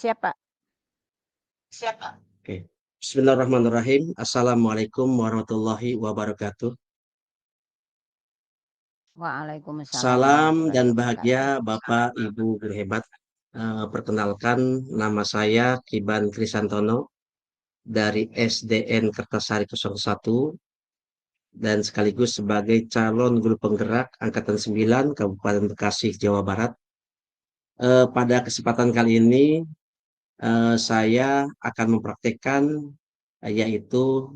siap, Pak. Oke. Bismillahirrahmanirrahim. Assalamualaikum warahmatullahi wabarakatuh. Waalaikumsalam Salam warahmatullahi dan bahagia wabarakatuh. Bapak Ibu guru hebat. Perkenalkan nama saya Kiban Krisantono dari SDN Kertasari 01 dan sekaligus sebagai calon guru penggerak Angkatan 9 Kabupaten Bekasi, Jawa Barat. Pada kesempatan kali ini saya akan mempraktekkan yaitu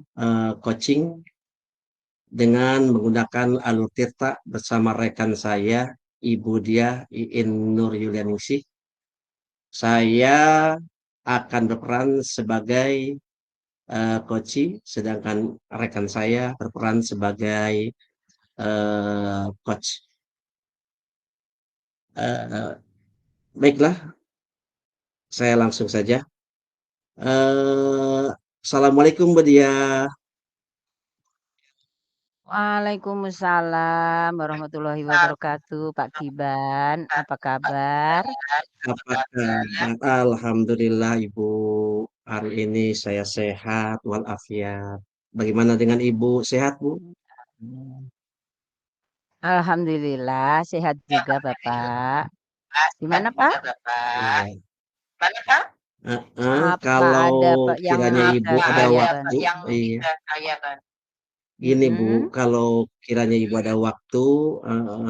coaching dengan menggunakan alur tirta bersama rekan saya, Ibu Dia Iin Nur Yulianingsih. Saya akan berperan sebagai coach, sedangkan rekan saya berperan sebagai coach. Baiklah, saya langsung saja. Assalamualaikum, Bu Dia. Waalaikumsalam warahmatullahi wabarakatuh, Pak Kiban. Apa kabar? Apa kabar? Alhamdulillah, Ibu. Hari ini saya sehat walafiat. Bagaimana dengan Ibu? Sehat, Bu? Alhamdulillah sehat juga, Bapak. Gimana, Pak? Iya. Apa Kalau ada Pak yang kiranya bisa Ibu ada saya waktu, bantu? iya. Gini, Bu, Mhm, kalau kiranya Ibu ada waktu,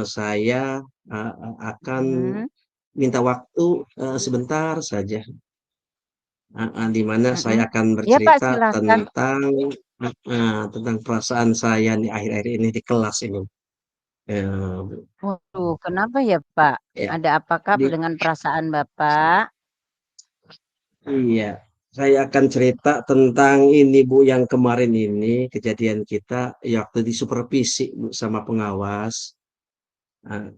saya akan mhm, minta waktu sebentar saja. Di mana saya mhm. akan Iya, Pak, bercerita silahkan. tentang perasaan saya nih akhir-akhir ini di kelas ini. Eh, Waduh, kenapa ya, Pak? ya, Ada apakah di, dengan perasaan Bapak? iya, saya akan cerita tentang ini Bu yang kemarin ini kejadian kita waktu di supervisi Bu sama pengawas. Eh,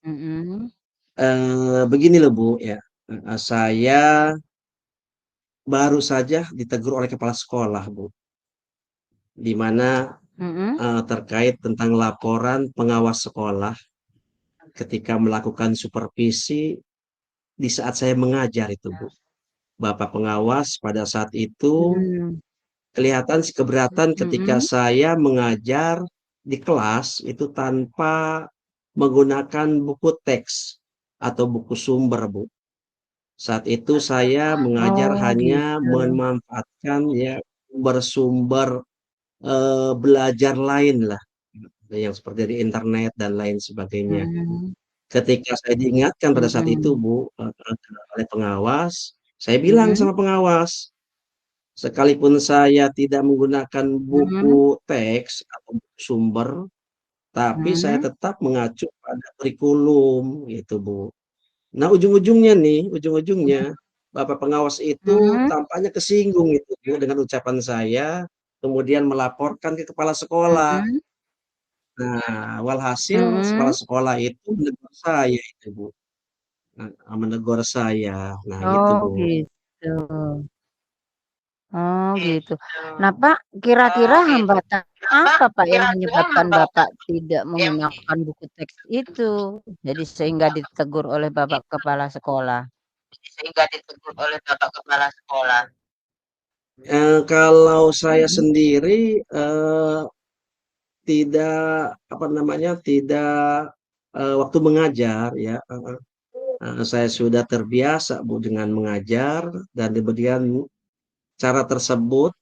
Mhm, Begini loh Bu ya, saya baru saja ditegur oleh kepala sekolah Bu, di mana mhm, terkait tentang laporan pengawas sekolah ketika melakukan supervisi di saat saya mengajar itu Bu. Bapak pengawas pada saat itu mmm, kelihatan keberatan ketika mhm. saya mengajar di kelas itu tanpa menggunakan buku teks atau buku sumber, Bu. Saat itu saya mengajar Oh, hanya gitu. memanfaatkan ya sumber belajar lain lah, yang seperti dari internet dan lain sebagainya. Mmm, Ketika saya diingatkan pada saat itu, mhm, Bu, oleh pengawas, saya bilang mhm, sama pengawas, sekalipun saya tidak menggunakan mhm, buku teks atau buku sumber, tapi saya mhm, tetap mengacu pada kurikulum gitu, Bu. Nah, ujung-ujungnya Bapak pengawas itu mhm, tampaknya kesinggung itu, Bu, dengan ucapan saya, kemudian melaporkan ke kepala sekolah. mhm, Nah, walhasil kepala mhm. sekolah itu menegur saya itu, Bu. Menegur saya. Nah, gitu, Oh, Bu. gitu. Oh, gitu. Nah, Pak, kira-kira hambatan apa, Pak, yang menyebabkan Bapak tidak menggunakan buku teks itu? Jadi sehingga ditegur oleh Bapak kepala sekolah? Kalau saya Mhm, sendiri, tidak, apa namanya, tidak, waktu mengajar ya, saya sudah terbiasa, Bu, dengan mengajar dan kemudian cara tersebut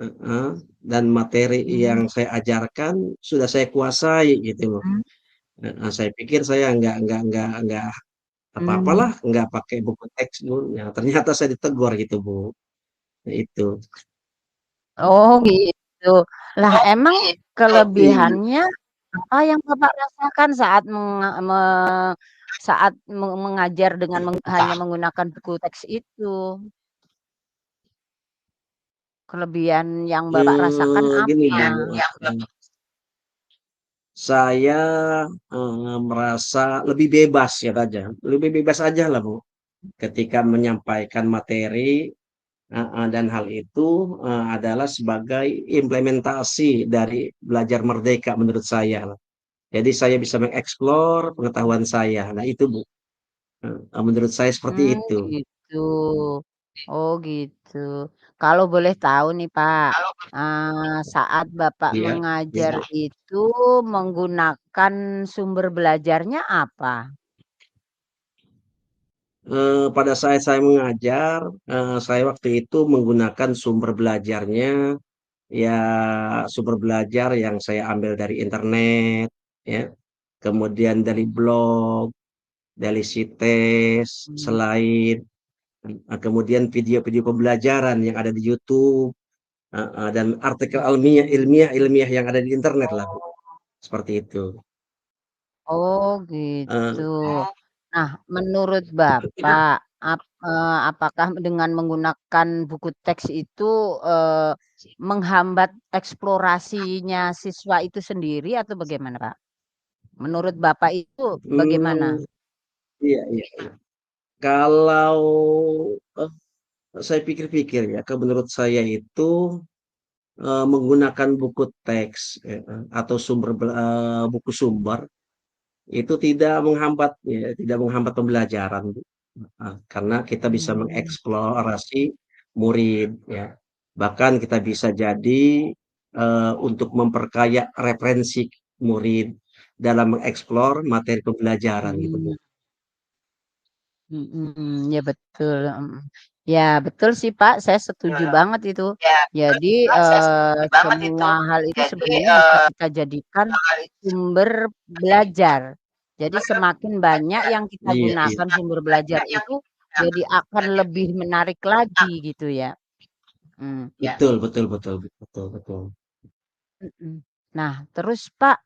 heeh, dan materi mhm, yang saya ajarkan sudah saya kuasai gitu loh. mhm, Heeh, saya pikir saya nggak apa-apalah, mmm. nggak pakai buku teks, Bu. Ya ternyata saya ditegur gitu, Bu. Itu. Oh, gitu. Lah, emang Iya. kelebihannya apa yang Bapak rasakan saat mengajar dengan hanya menggunakan buku teks itu? Kelebihan yang Bapak rasakan Gini, Bu, apa? saya, merasa lebih bebas ya aja, lebih bebas aja lah, Bu, ketika menyampaikan materi dan hal itu, adalah sebagai implementasi dari belajar merdeka menurut saya lah. Jadi saya bisa mengeksplor pengetahuan saya. Nah itu, Bu, menurut saya seperti itu. Gitu. gitu. Oh gitu. Kalau boleh tahu nih Pak, saat Bapak Iya, mengajar iya. itu menggunakan sumber belajarnya apa? Pada saat saya mengajar, saya waktu itu menggunakan sumber belajarnya, ya sumber belajar yang saya ambil dari internet, ya, kemudian dari blog, dari sites, Mmm, selain kemudian video-video pembelajaran yang ada di YouTube, dan artikel mhm. ilmiah yang ada di internet lah, Bu, seperti itu. Oh gitu. Eee, Nah, menurut Bapak, apakah dengan menggunakan buku teks itu, menghambat eksplorasinya siswa itu sendiri atau bagaimana, Pak? Menurut Bapak itu bagaimana? mmm, iya, iya. Kalau, eee, saya pikir-pikir ya, menurut saya itu, menggunakan buku teks, atau buku sumber, itu tidak menghambat ya, tidak menghambat pembelajaran, Bu, karena kita bisa Mmm, mengeksplorasi murid ya. Bahkan kita bisa jadi, untuk memperkaya referensi murid dalam mengeksplor materi pembelajaran gitu, Bu. mhm. Mhm, ya betul, mhm. Ya betul sih, Pak, saya setuju banget itu. Jadi, semua hal itu sebenarnya bisa kita jadikan sumber belajar. Jadi semakin banyak yang kita Iya, iya. gunakan sumber belajar itu, jadi akan lebih menarik lagi gitu ya. Mmm, Betul, betul, betul, betul, betul. mhm. Nah terus, Pak,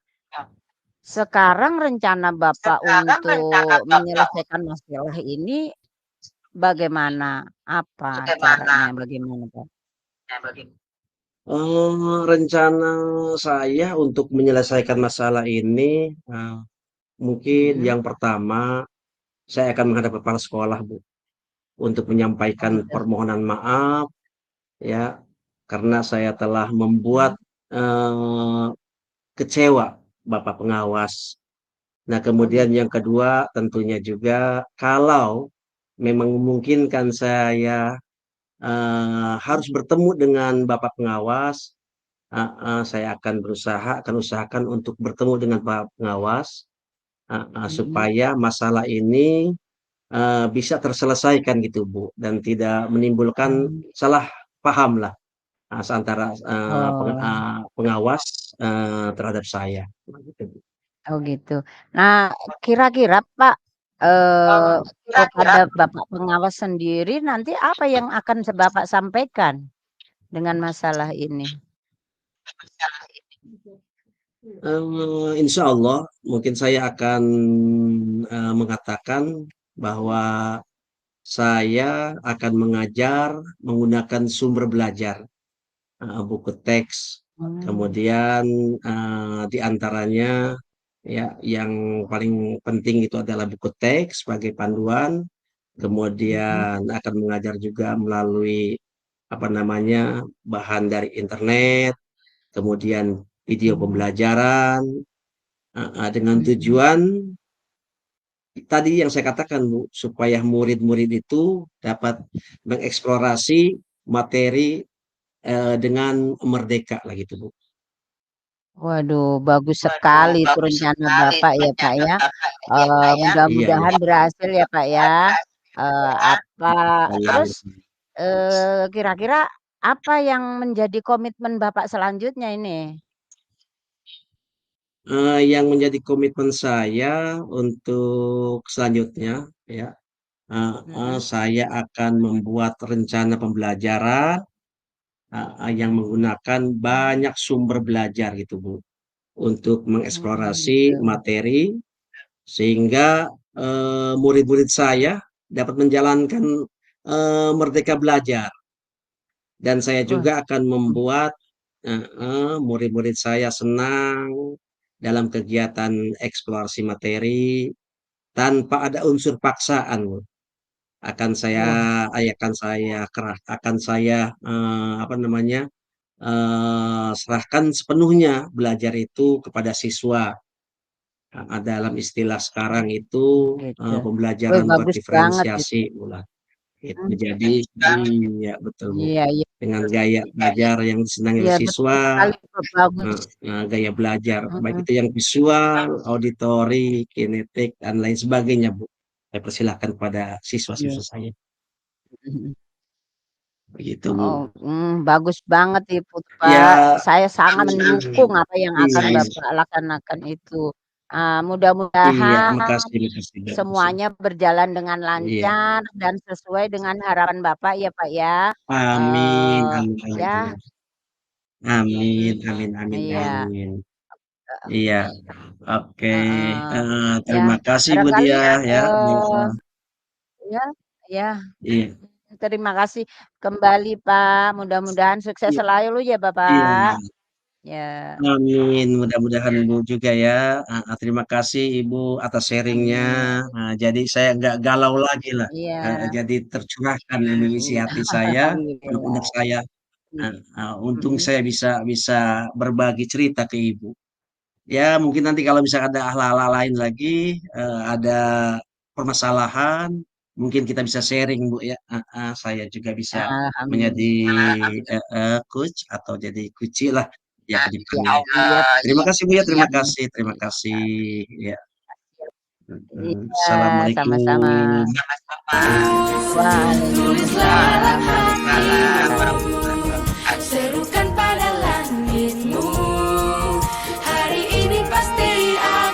sekarang rencana Bapak untuk menyelesaikan masalah ini bagaimana? Apa caranya? Bagaimana, Pak? Rencana saya untuk menyelesaikan masalah ini, mungkin Mhm, yang pertama, saya akan menghadap kepala sekolah, Bu, untuk oh menyampaikan gitu, permohonan maaf, ya, karena saya telah membuat, mhm, eee, kecewa Bapak pengawas. Nah, oh kemudian gitu, yang kedua, tentunya juga kalau memang memungkinkan saya, harus bertemu dengan Bapak pengawas, saya akan usahakan untuk bertemu dengan Pak Pengawas, mhm, supaya masalah ini, bisa terselesaikan gitu, Bu, dan tidak menimbulkan oh, salah pahamlah, seantara, oh, pengawas, terhadap saya, begitu, Bu. oh gitu. Nah, kira-kira Pak, eee, kepada Bapak pengawas sendiri nanti apa yang akan Bapak sampaikan dengan masalah ini? Insyaallah mungkin saya akan, mengatakan bahwa saya akan mengajar menggunakan sumber belajar. Buku teks, Mmm, kemudian, di antaranya ya yang paling penting itu adalah buku teks sebagai panduan, mhm, kemudian akan mengajar juga melalui, apa namanya, bahan dari internet, kemudian video mhm, pembelajaran, dengan mhm, tujuan tadi yang saya katakan, Bu, supaya murid-murid itu dapat mengeksplorasi materi, dengan merdeka lah gitu, Bu. waduh bagus sekali itu rencana Bapak ya, Pak, ya, Iya, iya. mudah-mudahan berhasil ya, Pak, ya, apa terus, Amin. kira-kira apa yang menjadi komitmen Bapak selanjutnya ini? Yang menjadi komitmen saya untuk selanjutnya ya, Mhm, saya akan membuat rencana pembelajaran, yang menggunakan banyak sumber belajar gitu, Bu, untuk mengeksplorasi gitu. materi sehingga, murid-murid saya dapat menjalankan, merdeka belajar dan saya Wah, juga akan mhm, membuat murid-murid saya senang dalam kegiatan eksplorasi materi tanpa ada unsur paksaan, Bu. wah, Akan saya, apa namanya, serahkan sepenuhnya belajar itu kepada siswa, dalam istilah sekarang itu, gitu. Wih, pembelajaran bagus banget itu. berdiferensiasi ulah, itu jadi iya betul Bu, Iya iya. dengan gaya belajar yang disenangi Iya oleh betul siswa, sekali Kak, bagus. gaya belajar baik Mhm, itu yang visual, auditori, kinetik, dan lain sebagainya Bu. Saya persilahkan pada iya. siswa-siswa saya, Mhm mhm. begitu Bu. Oh, bagus banget itu, Pak. Ya, Saya sangat mhm, mendukung apa yang akan iya iya. Bapak laksanakan itu. Iya, Mudah-mudahan makasih makasih. semuanya berjalan dengan Iya. lancar dan sesuai dengan harapan Bapak ya, Pak, ya. Amin Eee, amin amin ya, amin. Amin mhm, amin amin iya, amin. Iya, oke, heeh. Ya, terima kasih Bu barangkali, Diah ya, eee, ya ya, iya terima kasih kembali, Pak. Mudah-mudahan sukses iya selalu ya, iya. Bapak. Ya, Amin, mudah-mudahan Bu juga ya, terima kasih Ibu atas sharing-nya, amin. jadi saya nggak galau lagi lah, Iya, jadi tercurahkan ini isi iya. hati saya, unek-unek Alhamdulillah. saya, Mhm untung mhm. saya bisa bisa berbagi cerita ke Ibu. Ya mungkin nanti kalau misalkan ada hal-hal lain lagi, ada permasalahan, mungkin kita bisa sharing Bu ya, saya juga bisa menjadi, Alhamdulillah. coach atau jadi kuci lah ya ke depannya. Iya Terima kasih Bu ya, terima iya. kasih terima kasih, ya, Iya, sama-sama. Assalamualaikum. Tulislah Waalaikumsalam hati, warahmatullahi wabarakatuh. serukan